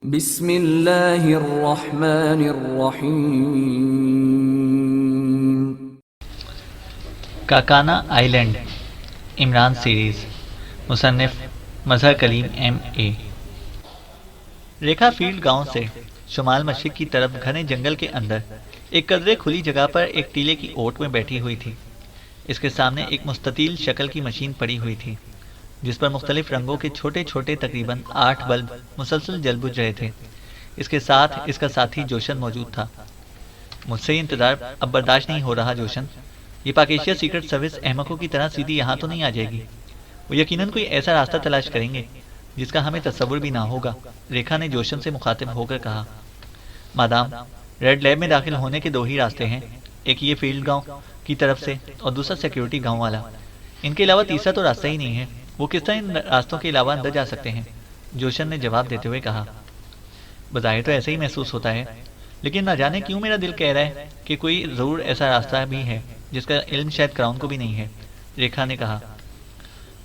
बिस्मिल्लाहिर्रहमानिर्रहीम। काकाना island Imran series मुसन्निफ मजहर Kaleem M.A। रेखा field गांव से शुमाल मशरिक की तरफ घने जंगल के अंदर एक कदरे खुली जगह पर एक टीले की ओट में बैठी हुई थी। इसके सामने एक मुस्ततील शक्ल की मशीन पड़ी हुई थी जिस पर मुख्तलिफ रंगों के छोटे छोटे तकरीबन 8 बल्ब मुसलसल जल बुझ रहे थे। इसके साथ इसका साथी जोशन मौजूद था। मुझसे ये इंतजार अब बर्दाश्त नहीं हो रहा जोशन। ये पाकिस्तान सीक्रेट सर्विस अहमकों की तरह सीधी यहाँ तो नहीं आ जाएगी। वो यकीनन कोई ऐसा रास्ता तलाश करेंगे जिसका हमें तस्वुर भी ना होगा। रेखा ने जोशन से मुखातिब होकर कहा, मादाम, रेड लैब में दाखिल होने के 2 ही रास्ते हैं, एक ये फील्ड गांव की तरफ से और दूसरा सिक्योरिटी गांव वाला। इनके अलावा तीसरा तो रास्ता ही नहीं है। वो किस तरह इन रास्तों के अलावा अंदर जा सकते हैं? जोशन ने जवाब देते हुए कहा, बज़ाहिर तो ऐसे ही महसूस होता है, लेकिन ना जाने क्यों मेरा दिल कह रहा है कि कोई ज़रूर ऐसा रास्ता भी है जिसका इल्म शायद क्राउन को भी नहीं है। रेखा ने कहा,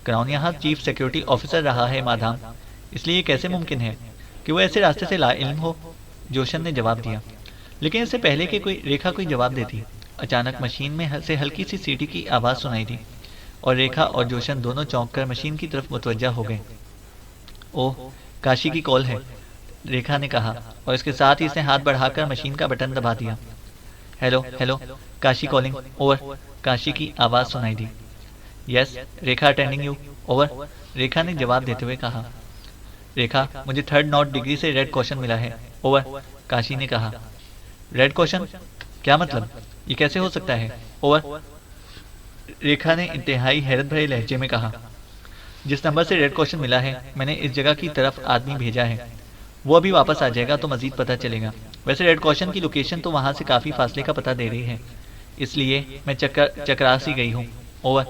क्राउन यहाँ चीफ सिक्योरिटी ऑफिसर रहा है मादाम, इसलिए ये कैसे मुमकिन है कि वो ऐसे रास्ते से ला इल्म हो? जोशन ने जवाब दिया। लेकिन इससे पहले कि रेखा कोई जवाब देती, अचानक मशीन में से हल्की सी सीटी की आवाज़ सुनाई दी और रेखा और जोशन दोनों चौंक कर मशीन की तरफ मुतवज्जा हो गए। ओह, काशी की कॉल है, रेखा ने कहा और इसके साथ ही इसने हाथ बढ़ाकर मशीन का बटन दबा दिया। Hello hello, Kashi calling, over, Kashi की आवाज़ सुनाई दी। Yes, Rekha attending you, over, Rekha ने जवाब देते हुए कहा। रेखा, मुझे 3rd नॉट डिग्री से रेड क्वेश्चन मिला है, ओवर, काशी ने कहा। Red question? क्या मतलब? ये कैसे हो सकता है, ओवर, रेखा ने इंतहाई हैरत भरे लहजे में कहा। जिस नंबर से रेड क्वेश्चन मिला है, मैंने इस जगह की तरफ आदमी भेजा है। वो अभी वापस आ जाएगा तो मजीद पता चलेगा। वैसे रेड क्वेश्चन की लोकेशन तो वहाँ से काफ़ी फासले का पता दे रही है, इसलिए मैं चकरा सी गई हूँ, ओवर,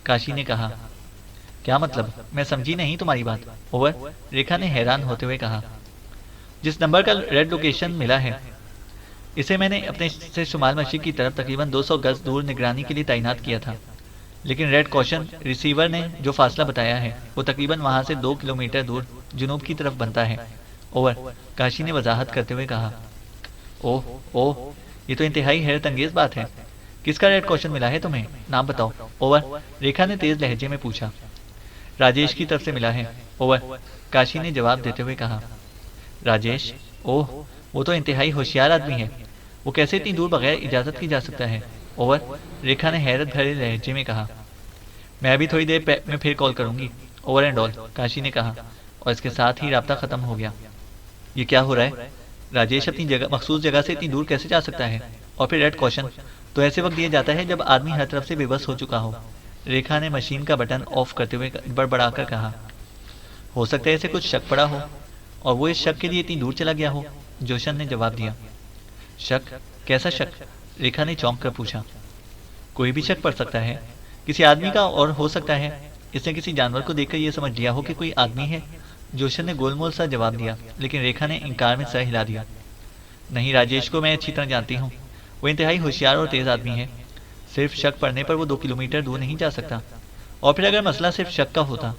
काशी ने कहा। क्या मतलब? मैं समझी नहीं तुम्हारी बात, ओवर, रेखा ने हैरान होते हुए कहा। जिस नंबर का रेड लोकेशन मिला है, इसे मैंने अपने से शुमाल मशरिक की तरफ तकरीबन 200 गज दूर निगरानी के लिए तैनात किया था, लेकिन रेड क्वेश्चन रिसीवर ने जो फासला बताया है वो तकरीबन वहाँ से 2 किलोमीटर दूर जुनूब की तरफ बनता है, ओवर, काशी ने वजाहत करते हुए कहा। ओह ओह, ये तो इंतहाई हैरत अंगेज बात है। किसका रेड क्वेश्चन मिला है तुम्हें? नाम बताओ, ओवर, रेखा ने तेज लहजे में पूछा। राजेश की तरफ से मिला है, ओवर, काशी ने जवाब देते हुए कहा। राजेश? ओह, वो तो इंतहाई होशियार आदमी है। वो कैसे इतनी दूर बगैर इजाज़त की जा सकता है, ओवर, रेखा ने हैरत भरे लहजे में कहा। मैं अभी थोड़ी देर में फिर कॉल करूंगी, ओवर एंड ऑल, काशी ने कहा और इसके साथ ही राब्ता ख़त्म हो गया। ये क्या हो रहा है? राजेश अपनी मखसूस जगह से इतनी दूर कैसे जा सकता है? और फिर रेड क्वेश्चन तो ऐसे वक्त दिया जाता है जब आदमी हर तरफ से बेबस हो चुका हो, रेखा ने मशीन का बटन ऑफ करते हुए बड़बड़ाकर कहा। हो सकता है इसे कुछ शक पड़ा हो और वो इस शक के लिए इतनी दूर चला गया हो, जोशन ने जवाब दिया। शक? कैसा शक? रेखा ने चौंक कर पूछा। कोई भी शक पड़ सकता है, किसी आदमी का, और हो सकता है इसने किसी जानवर को देखकर यह समझ लिया हो कि कोई आदमी है, जोशन ने गोलमोल सा जवाब दिया, लेकिन रेखा ने इनकार में सर हिला दिया। नहीं, राजेश को मैं अच्छी तरह जानती हूँ, वो इंतहाई होशियार और तेज़ आदमी है। सिर्फ शक पड़ने पर वो 2 किलोमीटर दूर नहीं जा सकता। और फिर अगर मसला सिर्फ शक का होता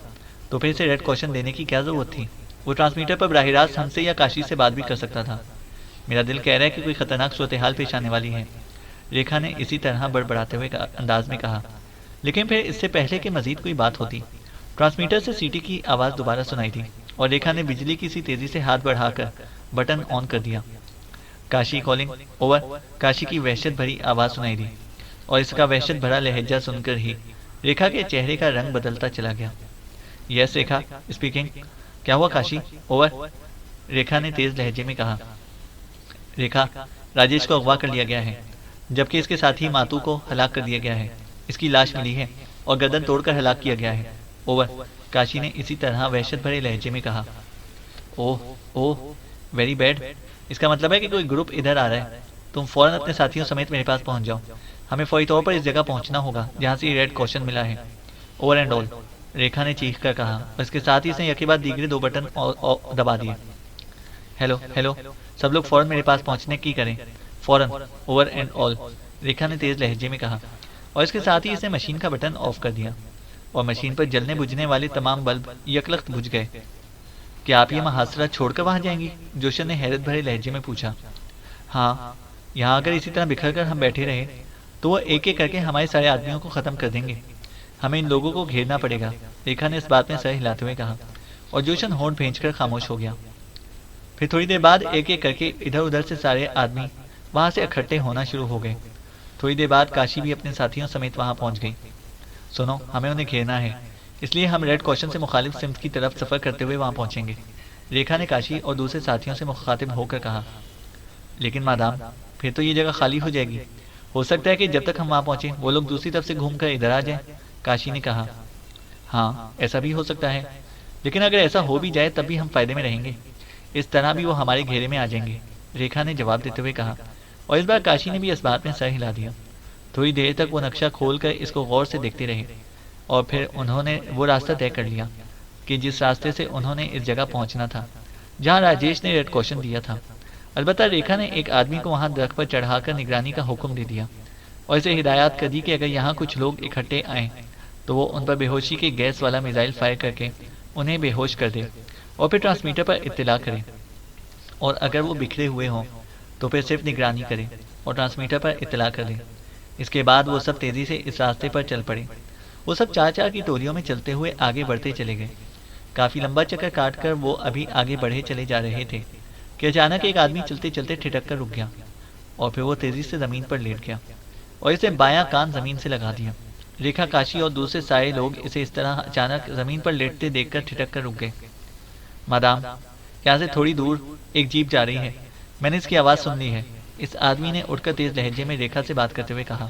तो फिर इसे रेड क्वेश्चन देने की क्या ज़रूरत थी? वो ट्रांसमीटर पर बराह रास्त हमसे या काशी से बात भी कर सकता था। मेरा दिल कह रहा है कि कोई खतरनाक सूरत हाल पेश आने वाली है, रेखा ने इसी तरह बड़बड़ाते हुए अंदाज में कहा। लेकिन फिर इससे पहले कि मजीद कोई बात होती, ट्रांसमीटर से सीटी की आवाज़ दोबारा सुनाई दी और रेखा ने बिजली की सी तेज़ी से हाथ बढ़ाकर बटन ऑन कर दिया। काशी कॉलिंग, ओवर, काशी की वहशत भरी आवाज़ सुनाई दी और इसका वहशत भरा लहजा सुनकर ही रेखा के चेहरे का रंग बदलता चला गया। यस रेखा स्पीकिंग। क्या हुआ काशी? ओवर, रेखा ने तेज़ लहजे में कहा। रेखा, राजेश को अगवा कर लिया गया है, जबकि इसके साथी मातू को हलाक कर दिया गया है। इसकी लाश मिली है और गर्दन तोड़कर हलाक किया गया है, ओवर, काशी ने इसी तरह वहशत भरे लहजे में कहा। ओह ओह, वेरी बैड। इसका मतलब है कि कोई ग्रुप इधर आ रहा है। तुम फौरन अपने साथियों समेत मेरे पास पहुंच जाओ। हमें फौरी तौर पर इस जगह पहुंचना होगा जहां से रेड क्वेश्चन मिला है, ओवर एंड ऑल, रेखा ने चीख कर कहा और इसके साथ ही इसने यके बाद दीगरे 2 बटन दबा दिए। हेलो हेलो, सब लोग फौरन मेरे पास पहुंचने की करें, फौरन, ओवर एंड ऑल, रेखा ने तेज़ लहजे में कहा और इसके साथ ही इसने मशीन का बटन ऑफ कर दिया और मशीन पर जलने बुझने वाले तमाम बल्ब यकलख्त बुझ गए। क्या आप ये महासरा छोड़कर वहां जाएंगी? जोशन ने हैरत भरे लहजे में पूछा। हाँ, यहाँ अगर इसी तरह बिखर कर हम बैठे रहे तो वो एक एक करके हमारे सारे आदमियों को खत्म कर देंगे। हमें इन लोगों को घेरना पड़ेगा, रेखा ने इस बात में सर हिलाते हुए कहा, और जोशन होंठ भींचकर खामोश हो गया। फिर थोड़ी देर बाद एक एक करके इधर उधर से सारे आदमी वहां से इकट्ठे होना शुरू हो गए। थोड़ी देर बाद काशी भी अपने साथियों समेत वहां पहुंच गई। सुनो, हमें उन्हें घेरना है, इसलिए हम रेड कॉशन से मुखालिफ सिम्त की तरफ सफर करते हुए वहां पहुंचेंगे, रेखा ने काशी और दूसरे साथियों से मुखातिब होकर कहा। लेकिन मादाम, फिर तो ये जगह खाली हो जाएगी। हो सकता है कि जब तक हम वहां पहुंचे वो लोग दूसरी तरफ से घूमकर इधर आ जाएं, काशी ने कहा। हाँ, ऐसा भी हो सकता है, लेकिन अगर ऐसा हो भी जाए तब भी हम फायदे में रहेंगे। इस तरह भी वो हमारे घेरे में आ जाएंगे, रेखा ने जवाब देते हुए कहा। और इस बार काशी ने भी इस बात में सर हिला दिया। थोड़ी देर तक वो नक्शा खोलकर इसको गौर से देखते रहे और फिर उन्होंने वो रास्ता तय कर लिया कि जिस रास्ते से उन्होंने इस जगह पहुंचना था जहां राजेश ने रेड कॉशन दिया था। अलबत्ता रेखा ने एक आदमी को वहां दरख्त पर चढ़ाकर निगरानी का हुक्म दे दिया और इसे हिदायत कर दी कि अगर यहाँ कुछ लोग इकट्ठे आए तो वो उन पर बेहोशी के गैस वाला मिसाइल फायर करके उन्हें बेहोश कर दे और फिर ट्रांसमीटर पर इत्तला करे, और अगर वो बिखरे हुए हों तो फिर सिर्फ निगरानी करे और ट्रांसमीटर पर इत्तला कर दे। इसके बाद वो सब तेजी से इस रास्ते पर चल पड़े। वो सब चार चार की टोलियों में चलते हुए आगे बढ़ते चले गए। काफी लंबा चक्कर काटकर वो अभी आगे बढ़े चले जा रहे थे कि अचानक एक आदमी चलते चलते ठिठक कर रुक गया और फिर वो तेजी से जमीन पर लेट गया और इसे बायां कान जमीन से लगा दिया। रेखा, काशी और दूसरे सारे लोग इसे इस तरह अचानक जमीन पर लेटते देखकर ठिठक कर रुक गए। मादाम, यहाँ से थोड़ी दूर एक जीप जा रही है, मैंने इसकी आवाज सुन ली है, इस आदमी ने उठकर तेज लहजे में रेखा से बात करते हुए कहा।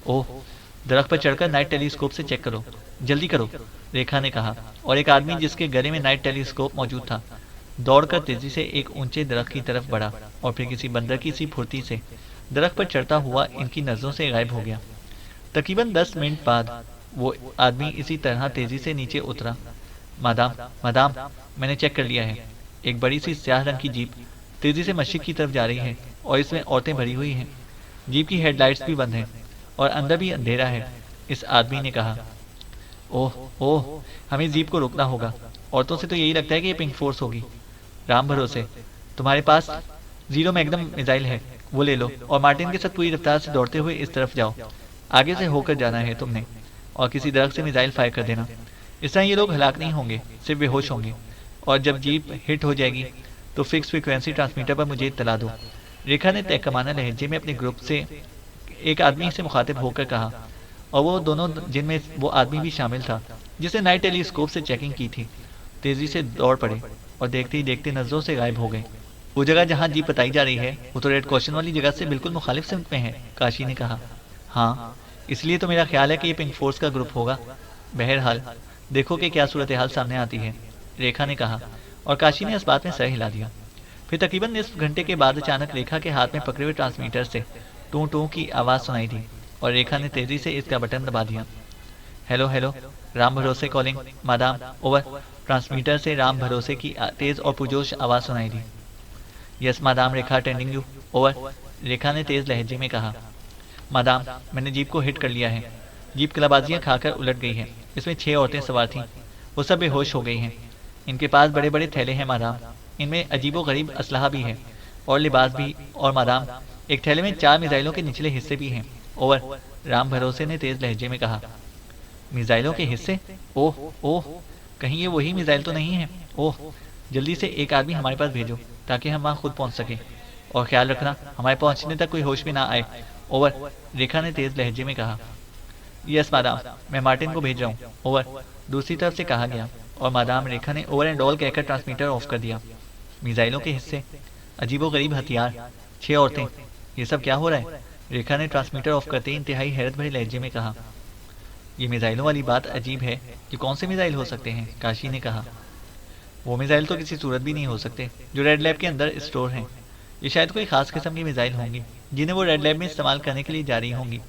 ओह, दरख्त पर चढ़कर नाइट टेलीस्कोप से चेक करो, जल्दी करो, रेखा ने कहा। और एक आदमी जिसके गले में नाइट टेलीस्कोप मौजूद था दौड़कर तेजी से एक ऊंचे दरख्त की तरफ बढ़ा और फिर किसी बंदर की सी फुर्ती से दरख्त पर चढ़ता हुआ इनकी नजरों से गायब हो गया। तकरीबन 10 मिनट बाद वो आदमी इसी तरह तेजी से नीचे उतरा। मादाम, मादाम, मैंने चेक कर लिया है, एक बड़ी सी स्याह रंग की जीप तेजी से मस्जिद की तरफ जा रही है और इसमें औरतें भरी हुई हैं। जीप की हेडलाइट्स भी बंद हैं और अंदर भी अंधेरा है, इस आदमी ने कहा। ओह ओह, हमें जीप को रोकना होगा, औरतों से तो यही लगता है कि ये पिंक फोर्स होगी। राम भरोसे, तुम्हारे पास 0 मैग्नम मिसाइल है, वो ले लो और मार्टिन के साथ पूरी रफ्तार से दौड़ते हुए इस तरफ जाओ। आगे से होकर जाना है तुमने और किसी दरख्त से मिसाइल फायर कर देना। इस तरह ये लोग हलाक नहीं होंगे, सिर्फ बेहोश होंगे, और जब जीप हिट हो जाएगी तो फिक्स फ्रीक्वेंसी ट्रांसमीटर पर मुझे इत्तला दो। रेखा ने तहकमाना लहजे में अपने ग्रुप से एक आदमी से मुखातिब होकर कहा, और वो दोनों जिनमें वो आदमी भी शामिल था जिसने नाइट टेलीस्कोप से चेकिंग की थी, तेजी से दौड़ पड़े और देखते ही देखते नजरों से गायब हो गए। वो जगह जहाँ जीप बताई जा रही है वो तो रेड क्वेश्चन वाली जगह से बिल्कुल मुखालिफ सिमत में है, काशी ने कहा। हाँ, इसलिए तो मेरा ख्याल है कि ये पिंक फोर्स का ग्रुप होगा। बहरहाल देखो कि क्या सूरत हाल सामने आती है, रेखा ने कहा, और काशी ने इस बात में सर हिला दिया। फिर तकरीबन निस्फ घंटे के बाद अचानक रेखा के हाथ में पकड़े हुए ट्रांसमीटर से टू टू की आवाज़ सुनाई दी और रेखा ने तेजी से इसका बटन दबा दिया। हेलो हेलो, राम भरोसे कॉलिंग, मादाम, ओवर। ट्रांसमीटर से राम भरोसे की तेज और पुरजोश आवाज़ सुनाई दी। Yes madam, Rekha attending you, over, Rekha ने तेज लहजे में कहा। मादाम, मैंने जीप को हिट कर लिया है। जीप कलाबाजियाँ खाकर उलट गई है, इसमें 6 औरतें सवार थीं, वो सब बेहोश हो गई हैं। इनके पास बड़े बड़े थैले हैं मादाम, इनमें अजीबो गरीब असलहा भी है और लिबास भी, और मादाम एक थैले में 4 मिसाइलों के निचले हिस्से भी हैं, ओवर, राम भरोसे ने तेज लहजे में कहा। मिसाइलों के हिस्से? ओह ओह, कहीं ये वही मिसाइल तो नहीं है? ओह, जल्दी से एक आदमी हमारे पास भेजो ताकि हम वहाँ खुद पहुँच सकें, और ख्याल रखना हमारे पहुँचने तक कोई होश भी ना आए, ओवर, रेखा ने तेज लहजे में कहा। यस मादाम, मैं मार्टिन को भेज रहा हूँ, ओवर, दूसरी तरफ से कहा गया, और मादाम रेखा ने ओवर एंड ऑल कहकर ट्रांसमीटर ऑफ कर दिया। मिसाइलों के हिस्से, अजीबो गरीब हथियार, 6 औरतें, ये सब क्या हो रहा है? रेखा ने ट्रांसमीटर ऑफ करते इंतहाई हैरत भरे लहजे में कहा। ये मिसाइलों वाली बात अजीब है, ये कौन से मिसाइल हो सकते हैं? काशी ने कहा। वो मिसाइल तो किसी सूरत भी नहीं हो सकते जो रेड लैब के अंदर स्टोर हैं। ये शायद कोई खास किस्म की मिसाइल होंगी जिन्हें वो रेड लैब में इस्तेमाल करने के लिए जा रही होंगी,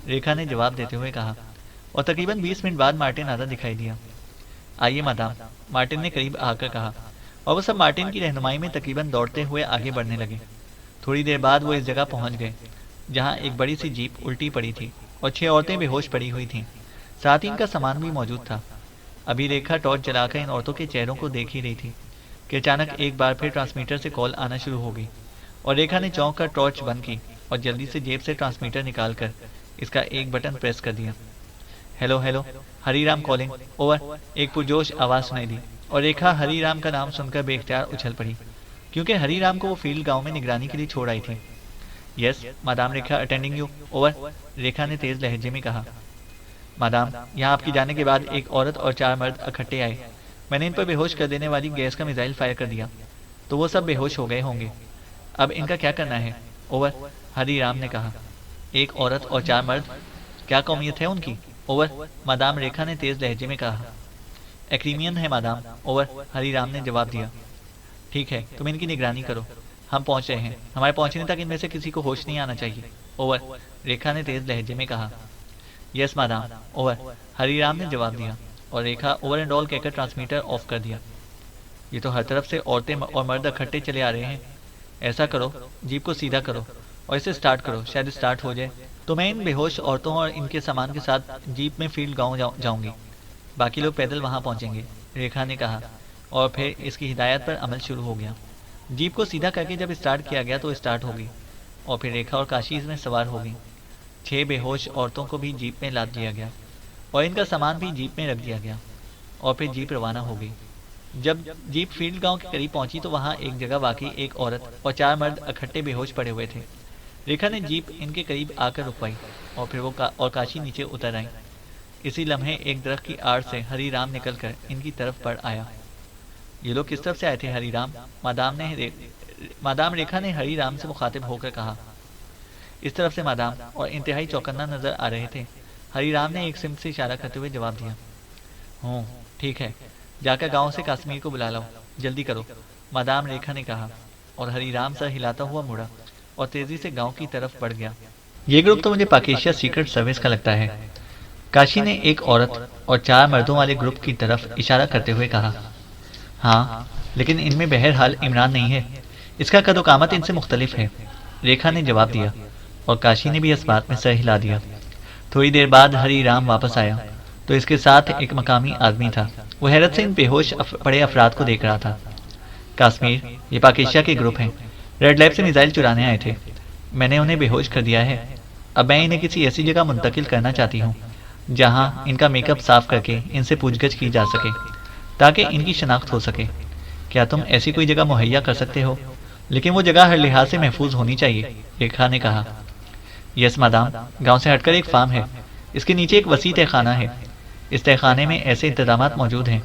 रेखा ने जवाब देते हुए कहा। और तकरीबन 20 मिनट बाद मार्टिन आता दिखाई दिया। आइए मादाम, मार्टिन ने करीब आकर कहा, और वो सब मार्टिन की रहनुमाई में तकरीबन दौड़ते हुए आगे बढ़ने लगे। थोड़ी देर बाद वो इस जगह पहुंच गए जहां एक बड़ी सी जीप उल्टी पड़ी थी और 6 औरतें बेहोश पड़ी हुई थीं, साथ ही इनका सामान भी मौजूद था। अभी रेखा टॉर्च जलाकर इन औरतों के चेहरों को देख ही रही थी कि अचानक एक बार फिर ट्रांसमीटर से कॉल आना शुरू हो गई और रेखा ने चौंक कर टॉर्च बंद की और जल्दी से जेब से ट्रांसमीटर निकालकर इसका एक बटन प्रेस कर दिया। Hello hello, Hariram calling, over. एक पुरजोश आवाज़ सुनाई दी और रेखा हरीराम का नाम सुनकर बेख्तियार उछल पड़ी, क्योंकि हरीराम को वो फील्ड गांव में निगरानी के लिए छोड़ आई थी। Yes madam Rekha, attending you, over. Rekha ने तेज लहजे में कहा। मादाम, यहाँ आपकी जाने के बाद एक औरत और 4 मर्द इकट्ठे आए। मैंने इन पर बेहोश कर देने वाली गैस का मिसाइल फायर कर दिया, तो वो सब बेहोश हो गए होंगे। अब इनका क्या करना है, ओवर। हरीराम ने कहा। एक औरत और 4 मर्द, क्या कौमियत है उनकी, ओवर। मादाम रेखा ने तेज लहजे में कहा। एक्रीमियन है मादाम, ओवर। हरीराम ने जवाब दिया। ठीक है, तुम इनकी निगरानी करो, हम पहुंच रहे हैं। हमारे पहुंचने तक इनमें से किसी को होश नहीं आना चाहिए, ओवर। रेखा ने तेज लहजे में कहा। Yes madame, over. हरीराम ने जवाब दिया और रेखा ओवर एंड ऑल कहकर ट्रांसमीटर ऑफ कर दिया। ये तो हर तरफ से औरतें और मर्द इकट्ठे चले आ रहे हैं। ऐसा करो, जीप को सीधा करो और इसे स्टार्ट करो, शायद स्टार्ट हो जाए। तो मैं इन बेहोश औरतों और इनके सामान के साथ जीप में फील्ड गाँव जाऊंगी, बाकी लोग पैदल वहां पहुंचेंगे, रेखा ने कहा। और फिर इसकी हिदायत पर अमल शुरू हो गया। जीप को सीधा करके जब स्टार्ट किया गया तो स्टार्ट हो गई और फिर रेखा और काशी इसमें सवार हो गई। 6 बेहोश औरतों को भी जीप में लाद दिया गया और इनका सामान भी जीप में रख दिया गया और फिर जीप रवाना हो गई। जब जीप फील्ड गांव के करीब पहुंची तो वहां एक जगह वाकई एक औरत और 4 मर्द इकट्ठे बेहोश पड़े हुए थे। रेखा ने जीप इनके करीब आकर रुकवाई और फिर वो काशी नीचे उतर आई। इसी लम्हे एक दरख्त की आड़ से हरीराम निकलकर इनकी तरफ बढ़ आया। ये लोग किस तरफ से आए थे हरीराम, मादाम रेखा ने हरीराम से मुखातिब होकर कहा। इस तरफ से मादाम, और इंतहाई चौकन्ना नजर आ रहे थे। हरीराम ने एक सिमत से इशारा करते हुए जवाब दिया। हूँ, ठीक है, जाकर गांव से काश्मीर को बुला लो, जल्दी करो, मादाम रेखा ने कहा और हरीराम सर हिलाता हुआ मुड़ा और तेजी से गांव की तरफ बढ़ गया। ये ग्रुप तो मुझे पाकिस्तान सीक्रेट सर्विस का लगता है, काशी ने एक औरत और 4 मर्दों वाले ग्रुप की तरफ इशारा करते हुए कहा। हाँ, लेकिन इनमें बहरहाल इमरान नहीं है, इसका कदोकामत इनसे मुख्तलिफ है, रेखा ने जवाब दिया और काशी ने भी इस बात में सर हिला दिया। थोड़ी देर बाद हरीराम वापस आया तो इसके साथ एक मकामी आदमी था। वो हैरत से इन बेहोश पड़े अफराद को देख रहा था। काश्मीर, ये पाकिस्तान के ग्रुप हैं, रेड लैब से मिसाइल चुराने आए थे। मैंने उन्हें बेहोश कर दिया है। अब मैं इन्हें किसी ऐसी जगह मुंतकिल करना चाहती हूँ जहाँ इनका मेकअप साफ करके इनसे पूछगछ की जा सके ताकि इनकी शनाख्त हो सके। क्या तुम ऐसी कोई जगह मुहैया कर सकते हो? लेकिन वो जगह हर लिहाज से महफूज होनी चाहिए, रेखा ने कहा। यस मादाम, गांव से हटकर एक फार्म है, इसके नीचे एक वसी तहखाना है। इस तहखाने में ऐसे इंतजाम मौजूद हैं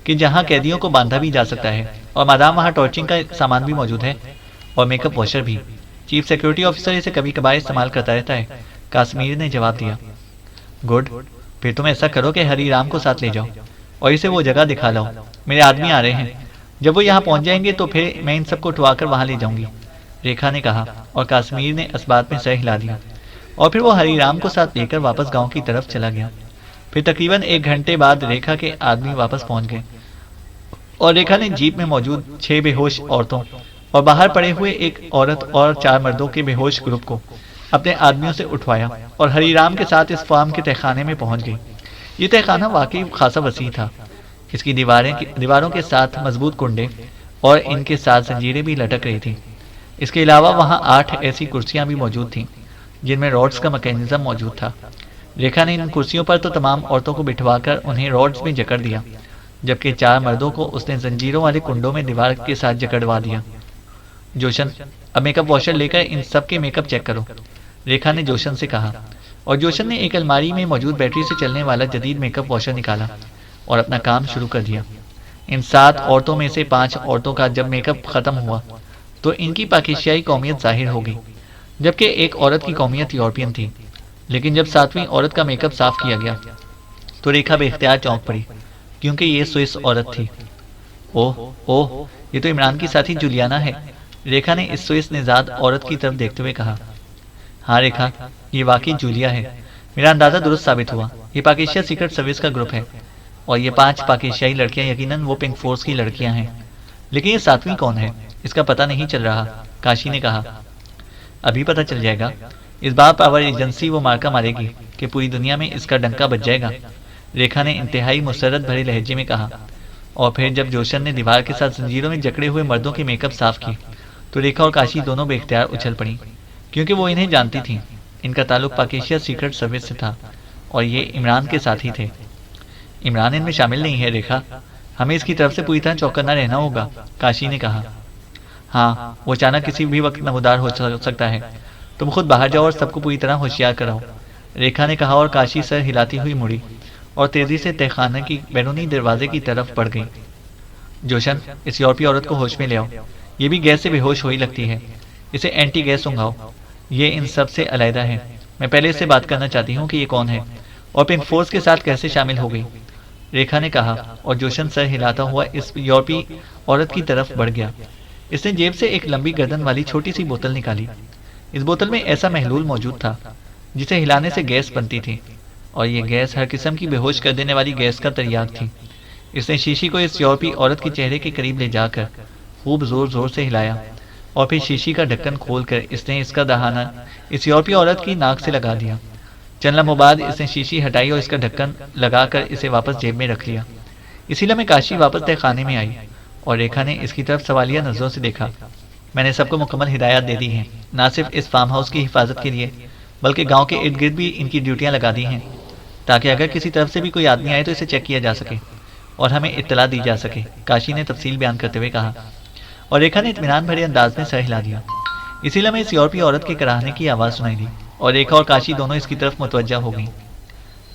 कि जहां कैदियों को बांधा भी जा सकता है और मादाम वहां टॉर्चिंग का सामान भी मौजूद है और मेकअप वॉशर भी। चीफ सिक्योरिटी ऑफिसर इसे कभी कभार इस्तेमाल करता रहता है, काश्मीर ने जवाब दिया। गुड, फिर तुम ऐसा करो कि हरीराम को साथ ले जाओ और इसे वो जगह दिखा लाओ। मेरे आदमी आ रहे हैं, जब वो यहाँ पहुंच जाएंगे तो फिर मैं इन सबको उठवाकर वहां ले जाऊंगी, रेखा ने कहा और काश्मीर ने इस बात में सर हिला दिया और फिर वो हरीराम को साथ लेकर वापस गांव की तरफ चला गया। फिर तकरीबन 1 घंटे बाद रेखा के आदमी वापस पहुंच गए और रेखा ने जीप में मौजूद 6 बेहोश औरतों और बाहर पड़े हुए एक औरत और 4 मर्दों के बेहोश ग्रुप को अपने आदमियों से उठवाया और हरीराम के साथ इस फार्म के तहखाने में पहुंच गई। ये तहखाना वाकई खासा वसी था। इसकी दीवारों के साथ मजबूत कुंडे और इनके साथ जंजीरें भी लटक रही थी। इसके अलावा वहां 8 ऐसी कुर्सियां भी मौजूद थीं जिनमें रॉड्स का मैकेनिज्म मौजूद था। रेखा ने इन कुर्सियों पर तो तमाम औरतों को बिठवाकर उन्हें रॉड्स में जकड़ दिया, जबकि 4 मर्दों को उसने जंजीरों वाले कुंडों में दीवार के साथ जकड़वा दिया। जोशन, अब मेकअप वॉशर लेकर इन सब के मेकअप चेक करो, रेखा ने जोशन से कहा और जोशन ने एक अलमारी में मौजूद बैटरी से चलने वाला जदीद मेकअप वॉशर निकाला और अपना काम शुरू कर दिया। इन 7 औरतों में से 5 औरतों का जब मेकअप खत्म हुआ तो इनकी पाकिस्तानी कौमियत जाहिर हो गई, जबकि एक औरत की कौमियत यूरोपियन थी। लेकिन जब 7वीं औरत का मेकअप साफ किया गया तो रेखा बेख्तियार चौंक पड़ी, क्योंकि ये स्विस औरत थी। ओह, ये तो इमरान की साथी जुलियाना है, रेखा ने इस स्विस निजाद औरत की तरफ देखते हुए कहा। हाँ रेखा, ये वाकई जूलिया है, मेरा अंदाजा दुरुस्त साबित हुआ। ये पाकिस्तान सीक्रेट सर्विस का ग्रुप है और ये 5 पाकिस्तानी लड़कियां यकीनन वो पिंक फोर्स की लड़कियां हैं। लेकिन ये 7वीं कौन है, इसका पता नहीं चल रहा, काशी ने कहा। अभी पता चल जाएगा। इस बार पावर एजेंसी वो मार्का मारेगी कि पूरी दुनिया में इसका डंका बज जाएगा। रेखा ने इंतहाई मुसरत भरे लहजे में कहा। और फिर जब जोशन ने दीवार के साथ जंजीरों में जकड़े हुए मर्दों के मेकअप साफ किए तो रेखा और काशी दोनों बेख्तियार उछल पड़ी, क्योंकि वो इन्हें जानती थी। इनका ताल्लुक पाकिस्तान सीक्रेट सर्विस से था और ये इमरान के साथी थे। इमरान इनमें शामिल नहीं है रेखा, हमें इसकी तरफ से पूरी तरह चौकन्ना रहना होगा, काशी ने कहा। हाँ, वो अचानक किसी भी वक्त नमूदार हो सकता है। तुम खुद बाहर जाओ और सबको पूरी तरह होशियार कराओ, रेखा ने कहा। और काशी सर हिलाती हुई मुड़ी और तेजी से तहखाने की बैरूनी दरवाजे की तरफ बढ़ गई। जोशन, इस यूरोपीय औरत को होश में ले आओ, ये भी गैस से बेहोश हो ही लगती है। इसे एंटी गैस सुंघाओ, ये इन सब से अलहदा है। मैं पहले इससे बात करना चाहती हूँ कि ये कौन है और पिंक फोर्स के साथ कैसे शामिल हो गई, रेखा ने कहा। और जोशन सर हिलाता हुआ इस यूरोपीय औरत की तरफ बढ़ गया। इसने जेब से एक लंबी गर्दन वाली छोटी सी बोतल निकाली। इस बोतल में ऐसा महलूल मौजूद था जिसे हिलाने से गैस बनती थी, और ये गैस हर किस्म की बेहोश कर देने वाली गैस का तरियाक थी। इसने शीशी को इस यूरोपीय औरत के चेहरे के करीब ले जाकर खूब जोर जोर से हिलाया और फिर शीशी का ढक्कन खोलकर इसने इसका दहाना इस यूरोपीय औरत की नाक से लगा दिया। चंद लम्हों बाद इसने शीशी हटाई और इसका ढक्कन लगाकर इसे वापस जेब में रख लिया। इसी लम्हे काशी वापस तहखाने में आई और रेखा ने इसकी तरफ सवालिया नजरों से देखा। मैंने सबको मुकम्मल हिदायत दे दी हैं, ना सिर्फ इस फार्म हाउस की हिफाजत के लिए बल्कि गांव के इर्द गिर्द भी इनकी ड्यूटियां लगा दी हैं, ताकि अगर किसी तरफ से भी कोई आदमी आए तो इसे चेक किया जा सके और हमें इत्तला दी जा सके, काशी ने तफसील बयान करते हुए कहा। और रेखा ने इत्मीनान भरे अंदाज में सर हिला दिया। इसी लम्हे इस यूरोपीय औरत के कराहने की आवाज़ सुनाई दी और रेखा और काशी दोनों इसकी तरफ मुतवज्जा हो गई।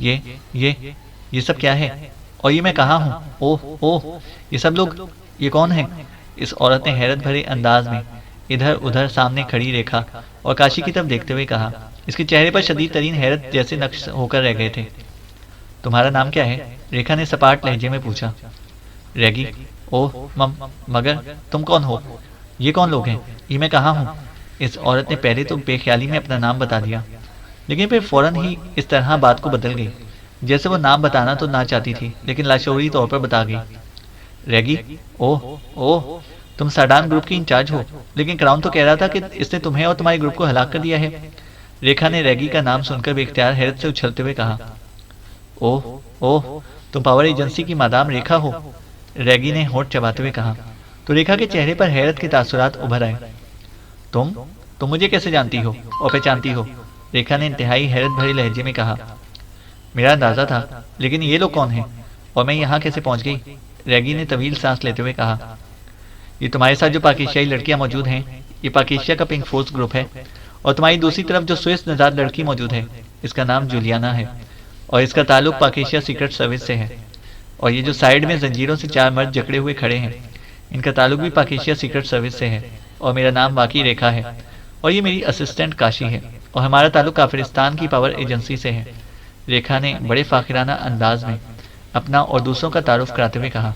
ये सब क्या है और ये मैं कहाँ हूँ? ओह ओह, ये सब लोग, ये कौन है? इस औरत ने हैरत भरे अंदाज में इधर उधर सामने खड़ी रेखा और काशी की तरफ देखते हुए कहा। इसके चेहरे पर शदीद तरीन हैरत जैसे नक्श होकर रह गए थे। तुम्हारा नाम क्या है? रेखा ने सपाट लहजे में पूछा। रैगी। ओह मगर तुम कौन हो? ये कौन लोग हैं? ये मैं कहाँ हूँ? इस औरत ने पहले तो बेख्याली में अपना नाम बता दिया, लेकिन फिर फौरन ही इस तरह बात को बदल गई जैसे वो नाम बताना तो ना चाहती थी, लेकिन लाशौरी तौर पर बता गई। रैगी। ओह, तुम साडान ग्रुप की इंचार्ज हो, लेकिन क्राउन तो कह रहा था कि इसने तुम्हें और तुम्हारे ग्रुप को हलाक कर दिया है। रेखा ने रैगी का नाम सुनकर बेख्तियार हैरत से उछलते हुए कहा। ओह, तुम पावर एजेंसी की मादाम रेखा हो? रैगी ने होंठ चबाते हुए कहा। तो रेखा के चेहरे पर हैरत के तासुरात उभर आए। तुम मुझे कैसे जानती हो और पहचानती हो? रेखा ने इंतहाई हैरत भरे लहजे में कहा। मेरा अंदाजा था, लेकिन ये लोग कौन हैं और मैं यहाँ कैसे पहुँच गई? रैगी ने तवील सांस लेते हुए कहा। ये तुम्हारे साथ जो पाकिस्तानी लड़कियां मौजूद हैं, ये पाकिस्तान का पिंक फोर्स ग्रुप है, और तुम्हारी दूसरी तरफ जो स्विस नजाद लड़की मौजूद है, इसका नाम जूलियाना है और इसका ताल्लुक पाकिस्तान सीक्रेट सर्विस से है। और ये जो साइड में जंजीरों से चार मर्द जकड़े हुए खड़े हैं, इनका ताल्लुक भी पाकिस्तान सीक्रेट सर्विस से है। और मेरा नाम वाकई रेखा है और ये मेरी असिस्टेंट काशी है, और हमारा ताल्लुक काफिरिस्तान की पावर एजेंसी से है। रेखा ने बड़े फाखिराना अंदाज में अपना और दूसरों का तारुफ कराते हुए कहा।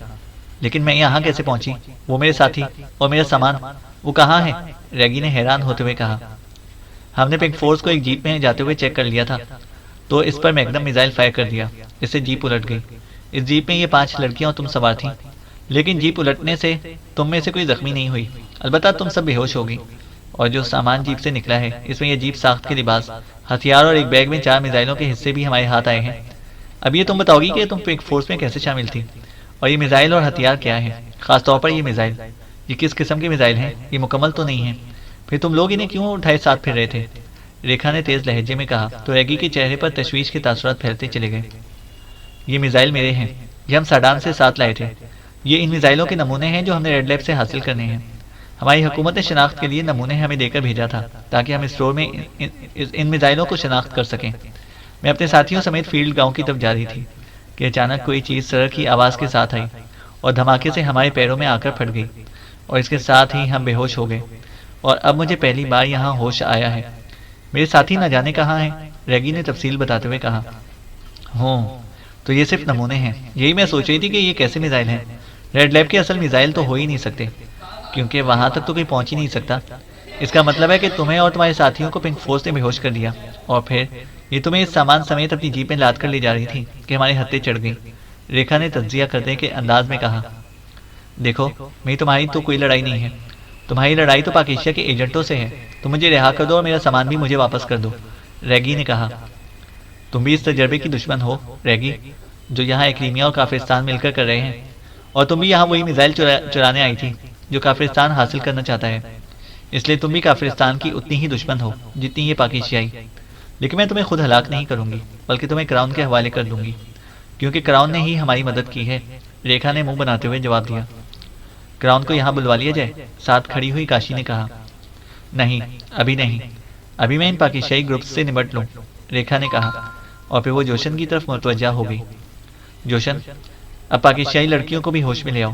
लेकिन मैं यहाँ कैसे पहुंची? वो मेरे साथी और मेरा सामान, वो कहाँ है? रैगी ने हैरान होते हुए कहा। हमने पिंक फोर्स को एक जीप में जाते हुए चेक कर लिया था, तो इस पर मैग्नम मिसाइल फायर कर दिया। इससे जीप उलट गई। इस जीप में ये 5 लड़कियां और तुम सवार थी, लेकिन जीप उलटने से तुम में से कोई जख्मी नहीं हुई। अलबत्ता तुम सब बेहोश हो गई। और जो सामान जीप से निकला है, इसमें यह जीप साख्त के लिबास, हथियार और एक बैग में 4 मिसाइलों के हिस्से भी हमारे हाथ आए हैं। अब ये तुम बताओगी कि तुम पिंक फोर्स में कैसे शामिल थी, और ये मिसाइल और हथियार क्या है? खासतौर पर ये मिसाइल, ये किस किस्म के मिसाइल हैं? ये मुकम्मल तो नहीं है। फिर तुम लोग इन्हें क्यों उठाए साथ फिर रहे थे? रेखा ने तेज लहजे में कहा। तो रैगी के चेहरे पर तशवीश के तासुरात फैलते चले गए। ये मिसाइल मेरे हैं, ये हम साडान से साथ लाए थे। ये इन मिसाइलों के नमूने हैं जो हमने रेड लैब से हासिल करने हैं। हमारी हुकूमत ने शनाख्त के लिए नमूने हमें देकर भेजा था, ताकि हम स्टोर में इन मिसाइलों को शनाख्त कर सकें। मैं अपने साथियों समेत फील्ड गांव की तरफ जा रही थी कि अचानक कोई चीज़ सड़क की आवाज़ के साथ आई और धमाके से हमारे पैरों में आकर फट गई, और इसके साथ ही हम बेहोश हो गए। और अब मुझे पहली बार यहाँ होश आया है। मेरे साथी न जाने कहाँ हैं? रैगी ने तफसील बताते हुए कहा। हो, तो ये सिर्फ नमूने हैं। यही मैं सोच रही थी कि ये कैसे मिसाइल हैं। रेड लैब के असल मिसाइल तो हो ही नहीं सकते, क्योंकि वहाँ तक तो कोई पहुँच ही नहीं सकता। इसका मतलब है कि तुम्हें और तुम्हारे साथियों को पिंक फोर्स ने बेहोश कर दिया, और फिर ये तुम्हें इस सामान समेत अपनी जीप में लाद कर ले जा रही थी कि हमारे हत्थे चढ़ गई। रेखा ने तज्जिया करने के अंदाज में कहा। देखो, मेरी तुम्हारी तो कोई लड़ाई नहीं है। तुम्हारी लड़ाई तो पाकिस्तान के एजेंटों से है। तुम मुझे रिहा कर दो और मेरा सामान भी मुझे वापस कर दो, रैगी ने कहा। तुम भी इस तजर्बे की दुश्मन हो, रैगी। जो यहाँ क्रीमिया और काफिरिस्तान मिलकर कर रहे हैं, और तुम भी यहाँ वही मिसाइल चुराने आई थी जो काफिरिस्तान हासिल करना चाहता है। इसलिए तुम भी काफिरिस्तान की उतनी ही दुश्मन हो जितनी ये पाकिस्तानी। लेकिन मैं तुम्हें खुद हलाक नहीं करूंगी, बल्कि तुम्हें क्राउन के हवाले कर दूंगी, क्योंकि क्राउन ने ही हमारी मदद की है। रेखा ने मुंह बनाते हुए जवाब दिया। क्राउन को यहाँ बुलवा लिया जाए, साथ खड़ी हुई काशी ने कहा। नहीं, अभी नहीं, अभी मैं इन पाकिस्तानी ग्रुप से निपट लूँ, रेखा ने कहा, और फिर वो जोशन की तरफ मुतवज्जा हो गई। जोशन, अब पाकिस्तानी लड़कियों को भी होश में ले आओ,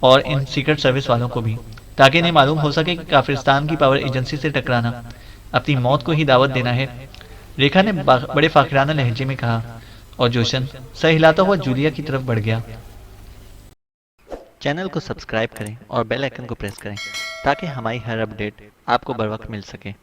और इन सीक्रेट सर्विस वालों को भी, ताकि इन्हें मालूम हो सके कि काफिरिस्तान की पावर एजेंसी से टकराना अपनी मौत को ही दावत देना है, रेखा ने बड़े फाखिराना लहजे में कहा, और जोशन सर हिलाता हुआ जूलिया की तरफ बढ़ गया। चैनल को सब्सक्राइब करें और बेल आइकन को प्रेस करें ताकि हमारी हर अपडेट आपको बर वक्त मिल सके।